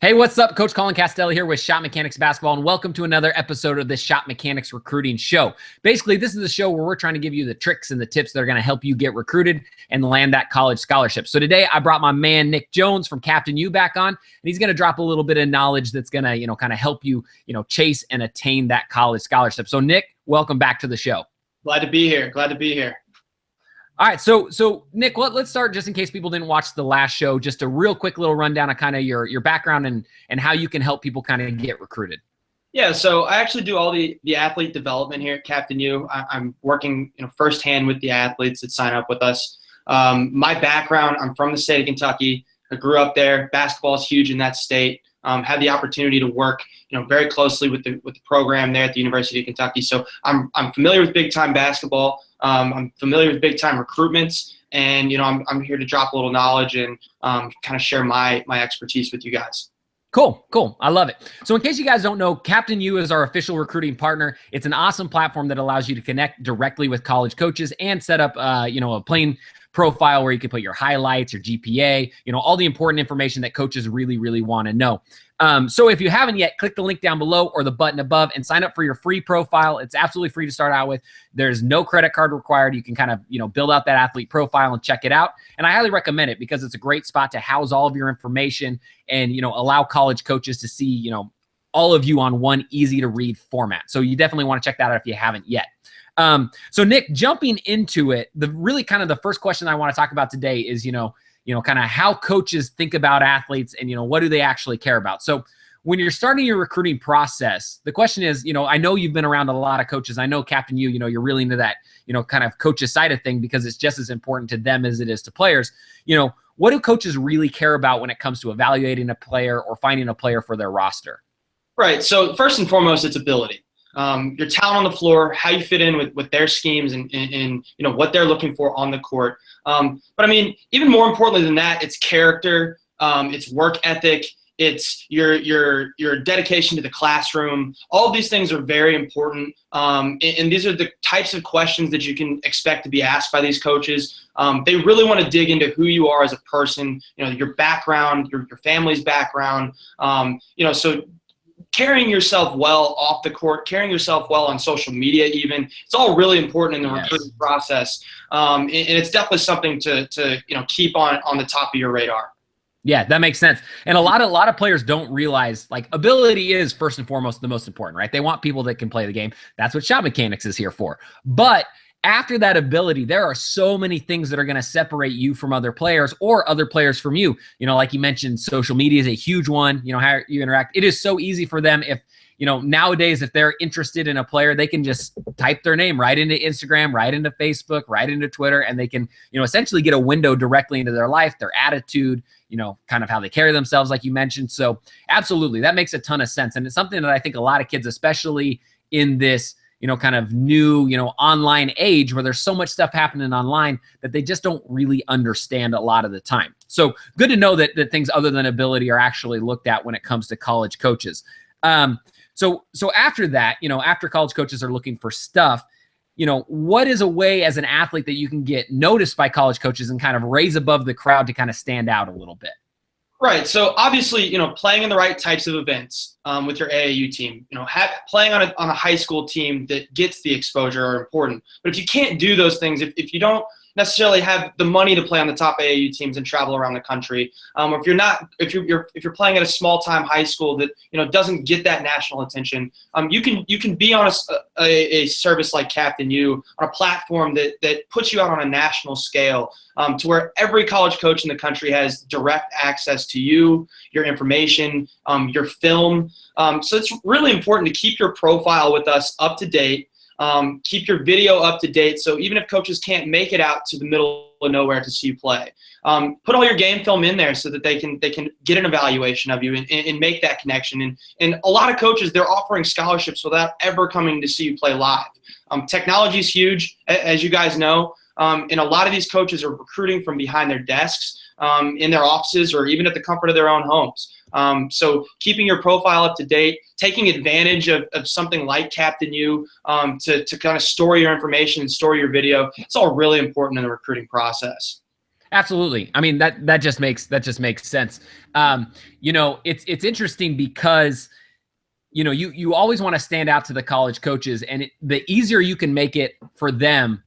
Hey, what's up? Coach Colin Castelli here with ShotMechanics Basketball, and welcome to another episode of the ShotMechanics Recruiting Show. Basically, this is the show where we're trying to give you the tricks and the tips that are going to help you get recruited and land that college scholarship. So today, I brought my man Nick Jones from Captain U back on, and he's going to drop a little bit of knowledge that's going to, kind of help you, chase and attain that college scholarship. So Nick, welcome back to the show. Glad to be here. All right, so Nick, let's start, just in case people didn't watch the last show, just a real quick little rundown of kind of your background and how you can help people kind of get recruited. Yeah, so I actually do all the athlete development here at Captain U. I'm working firsthand with the athletes that sign up with us. My background, I'm from the state of Kentucky. I grew up there. Basketball is huge in that state. Had the opportunity to work very closely with the program there at the University of Kentucky. So I'm familiar with big time basketball. I'm familiar with big time recruitments, and I'm here to drop a little knowledge and kind of share my expertise with you guys. Cool. I love it. So in case you guys don't know, Captain U is our official recruiting partner. It's an awesome platform that allows you to connect directly with college coaches and set up, a plain profile where you can put your highlights, your GPA, all the important information that coaches really, really want to know. So if you haven't yet, click the link down below or the button above and sign up for your free profile. It's absolutely free to start out with. There's no credit card required. You can kind of, build out that athlete profile and check it out. And I highly recommend it because it's a great spot to house all of your information and, allow college coaches to see, all of you on one easy to read format. So you definitely want to check that out if you haven't yet. So Nick, jumping into it, the first question I want to talk about today is, kind of how coaches think about athletes and, what do they actually care about? So when you're starting your recruiting process, the question is, I know you've been around a lot of coaches. I know Captain U, you're really into that, kind of coaches side of thing because it's just as important to them as it is to players. What do coaches really care about when it comes to evaluating a player or finding a player for their roster? Right. So first and foremost, it's ability. Your talent on the floor, how you fit in with their schemes and what they're looking for on the court. But I mean, even more importantly than that, it's character, it's work ethic, it's your dedication to the classroom. All of these things are very important, and these are the types of questions that you can expect to be asked by these coaches. They really want to dig into who you are as a person, your background, your family's background, so carrying yourself well off the court, carrying yourself well on social media even. It's all really important in the recruiting process. And it's definitely something to keep on the top of your radar. Yeah, that makes sense. And a lot of players don't realize, like, ability is first and foremost the most important, right? They want people that can play the game. That's what ShotMechanics is here for. But after that ability, there are so many things that are going to separate you from other players or other players from you. Like you mentioned, social media is a huge one, how you interact. It is so easy for them if, nowadays, if they're interested in a player, they can just type their name right into Instagram, right into Facebook, right into Twitter, and they can, essentially get a window directly into their life, their attitude, kind of how they carry themselves, like you mentioned. So absolutely, that makes a ton of sense. And it's something that I think a lot of kids, especially in this, kind of new, online age where there's so much stuff happening online that they just don't really understand a lot of the time. So good to know that things other than ability are actually looked at when it comes to college coaches. So after that, after college coaches are looking for stuff, what is a way as an athlete that you can get noticed by college coaches and kind of raise above the crowd to kind of stand out a little bit? Right. So obviously, playing in the right types of events with your AAU team, playing on a high school team that gets the exposure are important. But if you can't do those things, if you don't necessarily have the money to play on the top AAU teams and travel around the country, or if you're playing at a small time high school that doesn't get that national attention, you can be on a service like Captain U on a platform that puts you out on a national scale, to where every college coach in the country has direct access to you, your information, your film. So it's really important to keep your profile with us up to date. Keep your video up to date, so even if coaches can't make it out to the middle of nowhere to see you play, put all your game film in there so that they can get an evaluation of you and make that connection. And a lot of coaches, they're offering scholarships without ever coming to see you play live. Technology is huge, as you guys know, and a lot of these coaches are recruiting from behind their desks, in their offices, or even at the comfort of their own homes. So keeping your profile up to date, taking advantage of something like Captain U to kind of store your information and store your video, it's all really important in the recruiting process. Absolutely. I mean, that just makes sense. It's interesting because you always want to stand out to the college coaches, and the easier you can make it for them,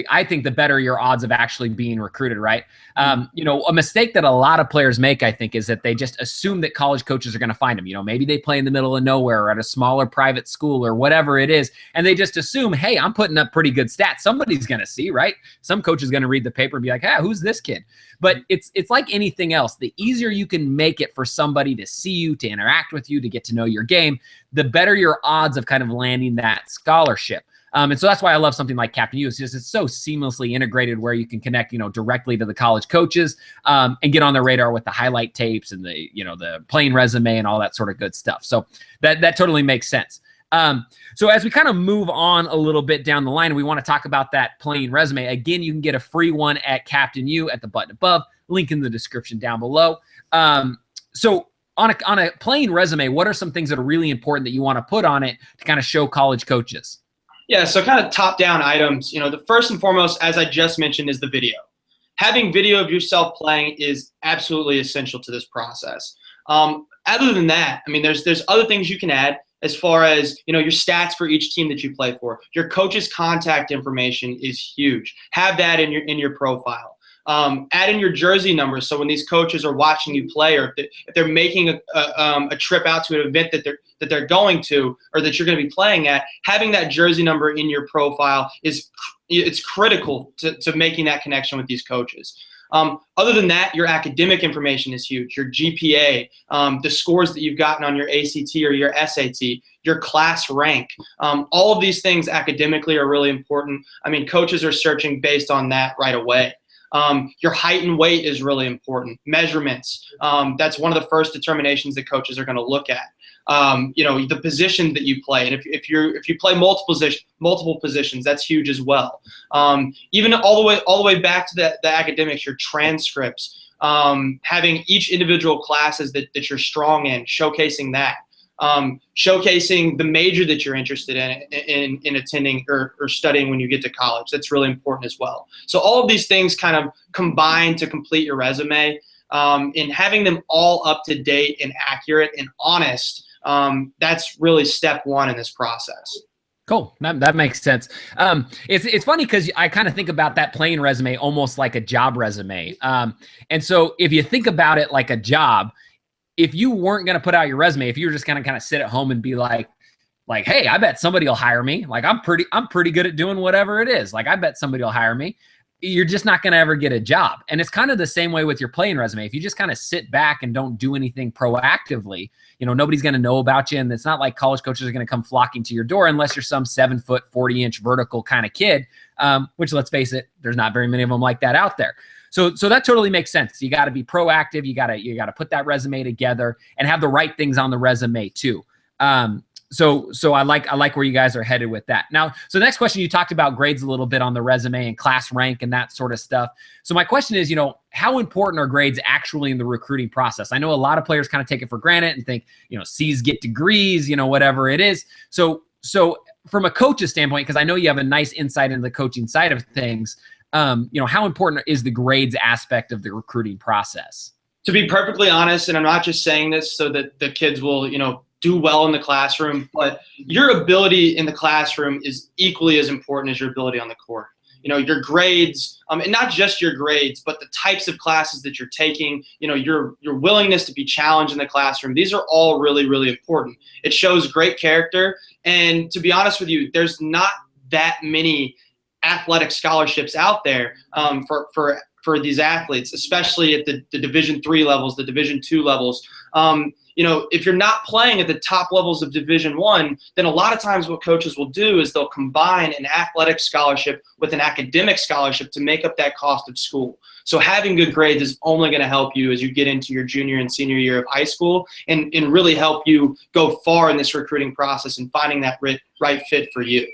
I think the better your odds of actually being recruited, right? A mistake that a lot of players make, I think, is that they just assume that college coaches are going to find them. Maybe they play in the middle of nowhere or at a smaller private school or whatever it is, and they just assume, hey, I'm putting up pretty good stats. Somebody's going to see, right? Some coach is going to read the paper and be like, hey, who's this kid? But it's like anything else. The easier you can make it for somebody to see you, to interact with you, to get to know your game, the better your odds of kind of landing that scholarship. And so that's why I love something like Captain U. It's so seamlessly integrated where you can connect, directly to the college coaches and get on their radar with the highlight tapes and the playing resume and all that sort of good stuff. So that totally makes sense. So as we kind of move on a little bit down the line, we want to talk about that playing resume. Again, you can get a free one at Captain U at the button above, link in the description down below. So on a playing resume, what are some things that are really important that you want to put on it to kind of show college coaches? Yeah, so kind of top-down items. The first and foremost, as I just mentioned, is the video. Having video of yourself playing is absolutely essential to this process. Other than that, I mean, there's other things you can add as far as your stats for each team that you play for. Your coach's contact information is huge. Have that in your profile. Add in your jersey numbers, so when these coaches are watching you play, or if they're making a trip out to an event that they're going to, or that you're going to be playing at, having that jersey number in your profile it's critical to making that connection with these coaches. Other than that, your academic information is huge. Your GPA, the scores that you've gotten on your ACT or your SAT, your class rank. All of these things academically are really important. I mean, coaches are searching based on that right away. Your height and weight is really important. Measurements, that's one of the first determinations that coaches are going to look at. The position that you play, and if you play multiple positions, that's huge as well. Even all the way back to the academics, your transcripts, having each individual classes that you're strong in, showcasing that. Showcasing the major that you're interested in attending or studying when you get to college. That's really important as well. So all of these things kind of combine to complete your resume, and having them all up to date and accurate and honest. That's really step one in this process. Cool. That makes sense. It's funny because I kind of think about that playing resume almost like a job resume. And so if you think about it like a job, if you weren't going to put out your resume, if you were just going to kind of sit at home and be like, hey, I bet somebody will hire me. Like I'm pretty good at doing whatever it is. Like I bet somebody will hire me. You're just not going to ever get a job. And it's kind of the same way with your playing resume. If you just kind of sit back and don't do anything proactively, nobody's going to know about you. And it's not like college coaches are going to come flocking to your door unless you're some 7 foot, 40-inch vertical kind of kid, which, let's face it, there's not very many of them like that out there. So that totally makes sense. You got to be proactive. You got to put that resume together and have the right things on the resume too. So I like where you guys are headed with that. Now, so the next question, you talked about grades a little bit on the resume and class rank and that sort of stuff. So my question is, how important are grades actually in the recruiting process? I know a lot of players kind of take it for granted and think, C's get degrees, whatever it is. So from a coach's standpoint, because I know you have a nice insight into the coaching side of things, how important is the grades aspect of the recruiting process? To be perfectly honest, and I'm not just saying this so that the kids will, do well in the classroom, but your ability in the classroom is equally as important as your ability on the court. Your grades, and not just your grades, but the types of classes that you're taking, your willingness to be challenged in the classroom. These are all really, really important. It shows great character. And to be honest with you, there's not that many athletic scholarships out there for these athletes, especially at the Division III levels, the Division II levels. If you're not playing at the top levels of Division I, then a lot of times what coaches will do is they'll combine an athletic scholarship with an academic scholarship to make up that cost of school. So having good grades is only going to help you as you get into your junior and senior year of high school and really help you go far in this recruiting process and finding that right fit for you.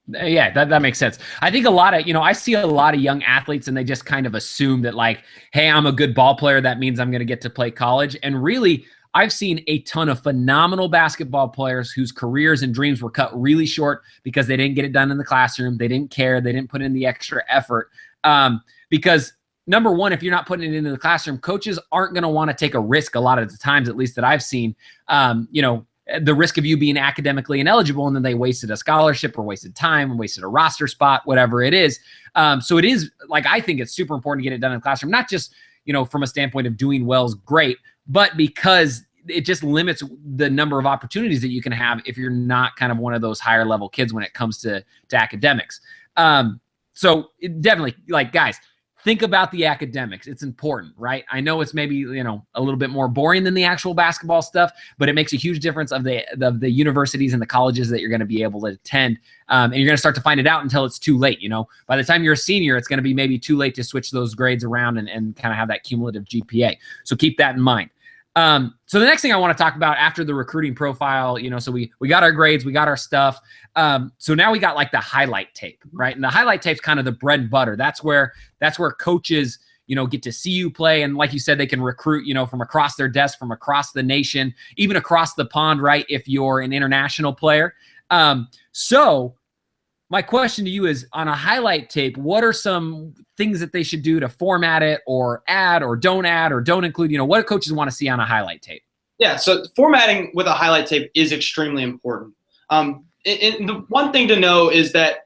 Yeah, that makes sense. I think a lot of, I see a lot of young athletes and they just kind of assume that like, hey, I'm a good ball player. That means I'm going to get to play college. And really, I've seen a ton of phenomenal basketball players whose careers and dreams were cut really short because they didn't get it done in the classroom. They didn't care. They didn't put in the extra effort because number one, if you're not putting it into the classroom, coaches aren't going to want to take a risk a lot of the times, at least that I've seen, the risk of you being academically ineligible, and then they wasted a scholarship or wasted time and wasted a roster spot, whatever it is. So it is I think it's super important to get it done in the classroom, not just, from a standpoint of doing well is great, but because it just limits the number of opportunities that you can have if you're not kind of one of those higher level kids when it comes to academics. So definitely, guys, think about the academics. It's important, right? I know it's maybe, a little bit more boring than the actual basketball stuff, but it makes a huge difference of the universities and the colleges that you're going to be able to attend. And you're going to start to find it out until it's too late. By the time you're a senior, it's going to be maybe too late to switch those grades around and kind of have that cumulative GPA. So keep that in mind. So the next thing I want to talk about after the recruiting profile, so we got our grades, we got our stuff. So now we got the highlight tape, right? And the highlight tape's kind of the bread and butter. That's where coaches, get to see you play. And like you said, they can recruit, from across their desk, from across the nation, even across the pond, right? If you're an international player. So my question to you is, on a highlight tape, what are some things that they should do to format it or add or don't include? What do coaches want to see on a highlight tape? Yeah, so formatting with a highlight tape is extremely important. And the one thing to know is that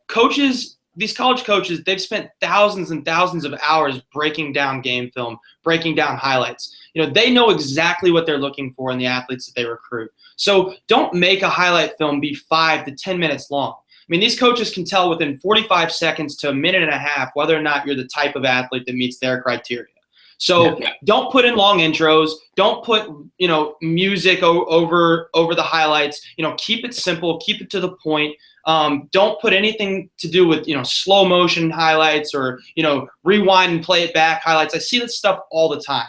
these college coaches, they've spent thousands and thousands of hours breaking down game film, breaking down highlights. They know exactly what they're looking for in the athletes that they recruit. So don't make a highlight film be 5 to 10 minutes long. These coaches can tell within 45 seconds to a minute and a half whether or not you're the type of athlete that meets their criteria. So don't put in long intros. Don't put, music over the highlights. Keep it simple. Keep it to the point. Don't put anything to do with, slow motion highlights or, rewind and play it back highlights. I see that stuff all the time.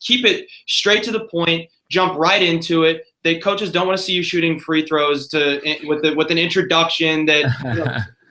Keep it straight to the point. Jump right into it. The coaches don't want to see you shooting free throws with an introduction that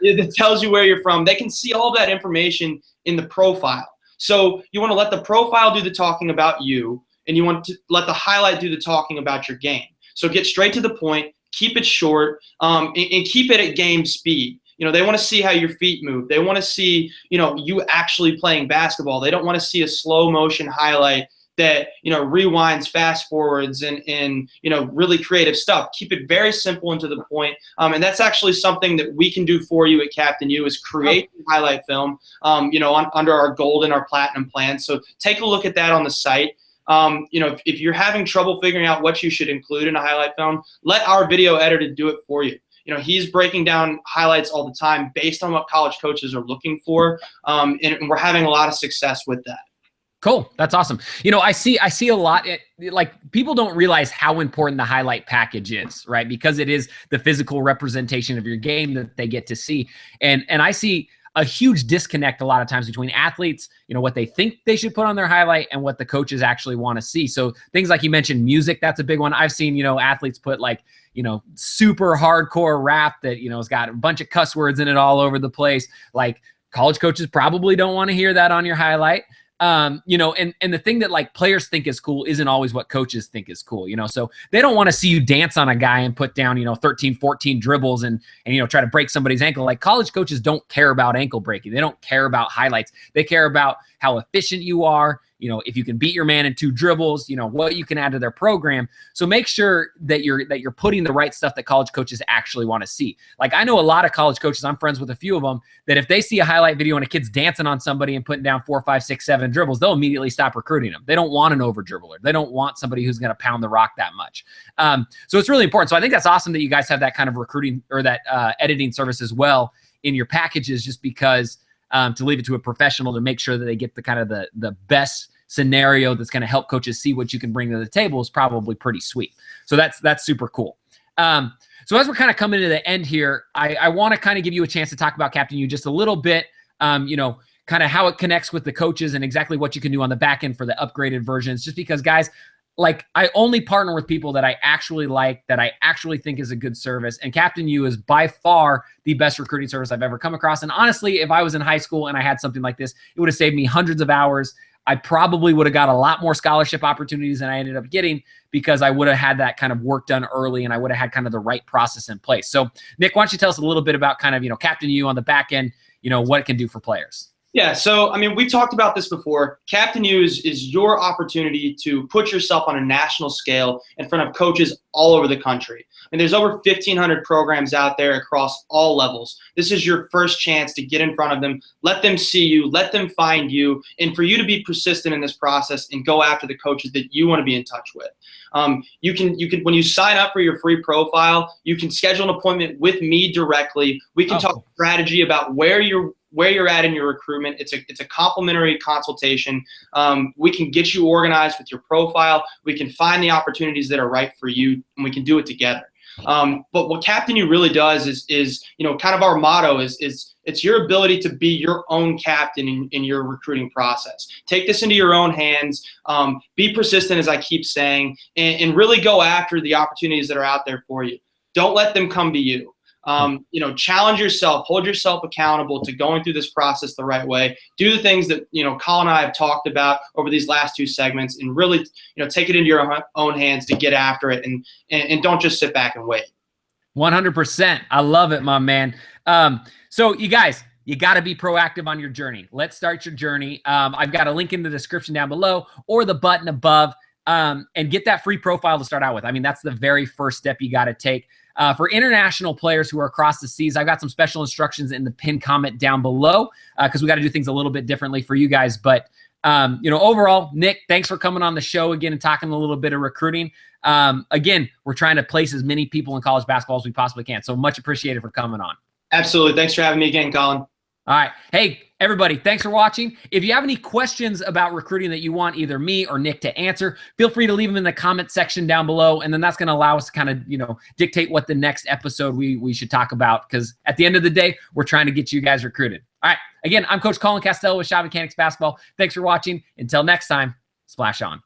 that tells you where you're from. They can see all of that information in the profile. So you want to let the profile do the talking about you, and you want to let the highlight do the talking about your game. So get straight to the point, keep it short, and keep it at game speed. They want to see how your feet move. They want to see, you actually playing basketball. They don't want to see a slow motion highlight that, rewinds, fast forwards, and really creative stuff. Keep it very simple and to the point. And that's actually something that we can do for you at Captain U, is create a highlight film, under our gold and our platinum plan. So take a look at that on the site. If you're having trouble figuring out what you should include in a highlight film, let our video editor do it for you. He's breaking down highlights all the time based on what college coaches are looking for. And we're having a lot of success with that. Cool. That's awesome. I see a lot, people don't realize how important the highlight package is, right? Because it is the physical representation of your game that they get to see. And I see a huge disconnect a lot of times between athletes, what they think they should put on their highlight and what the coaches actually want to see. So things like you mentioned, music, that's a big one. I've seen, athletes put super hardcore rap that, has got a bunch of cuss words in it all over the place. College coaches probably don't want to hear that on your highlight. And the thing that players think is cool isn't always what coaches think is cool, so they don't want to see you dance on a guy and put down, 13, 14 dribbles and try to break somebody's ankle. College coaches don't care about ankle breaking. They don't care about highlights. They care about how efficient you are, if you can beat your man in 2 dribbles, what you can add to their program. So make sure that you're putting the right stuff that college coaches actually want to see. I know a lot of college coaches, I'm friends with a few of them, that if they see a highlight video and a kid's dancing on somebody and putting down 4, 5, 6, 7 dribbles, they'll immediately stop recruiting them. They don't want an over dribbler. They don't want somebody who's going to pound the rock that much. So it's really important. So I think that's awesome that you guys have that kind of recruiting or that editing service as well in your packages, just because to leave it to a professional to make sure that they get the kind of the best scenario that's going to help coaches see what you can bring to the table is probably pretty sweet. So that's super cool. So as we're kind of coming to the end here, I want to kind of give you a chance to talk about Captain U just a little bit, kind of how it connects with the coaches and exactly what you can do on the back end for the upgraded versions, just because, guys, I only partner with people that I actually like, that I actually think is a good service. And Captain U is by far the best recruiting service I've ever come across. And honestly, if I was in high school and I had something like this, it would have saved me hundreds of hours. I probably would have got a lot more scholarship opportunities than I ended up getting, because I would have had that kind of work done early and I would have had kind of the right process in place. So Nick, why don't you tell us a little bit about kind of, Captain U on the back end, what it can do for players? Yeah, so I mean, we've talked about this before. Captain U is your opportunity to put yourself on a national scale in front of coaches all over the country. And there's over 1,500 programs out there across all levels. This is your first chance to get in front of them, let them see you, let them find you, and for you to be persistent in this process and go after the coaches that you want to be in touch with. You can when you sign up for your free profile, you can schedule an appointment with me directly. We can talk strategy about where you're at in your recruitment. It's a complimentary consultation. We can get you organized with your profile. We can find the opportunities that are right for you, and we can do it together. But what Captain U really does is kind of our motto is it's your ability to be your own captain in your recruiting process. Take this into your own hands. Be persistent, as I keep saying, and really go after the opportunities that are out there for you. Don't let them come to you. Challenge yourself, hold yourself accountable to going through this process the right way. Do the things that, Colin and I have talked about over these last two segments, and really, take it into your own hands to get after it, and don't just sit back and wait. 100%. I love it, my man. So you guys, you got to be proactive on your journey. Let's start your journey. I've got a link in the description down below or the button above, and get that free profile to start out with. I mean, that's the very first step you got to take. For international players who are across the seas, I've got some special instructions in the pinned comment down below, because we got to do things a little bit differently for you guys. But, overall, Nick, thanks for coming on the show again and talking a little bit of recruiting. Again, we're trying to place as many people in college basketball as we possibly can. So much appreciated for coming on. Absolutely. Thanks for having me again, Colin. All right. Hey, everybody, thanks for watching. If you have any questions about recruiting that you want either me or Nick to answer, feel free to leave them in the comment section down below. And then that's going to allow us to kind of, dictate what the next episode we should talk about. Because at the end of the day, we're trying to get you guys recruited. All right. Again, I'm Coach Colin Castell with ShotMechanics Basketball. Thanks for watching. Until next time, splash on.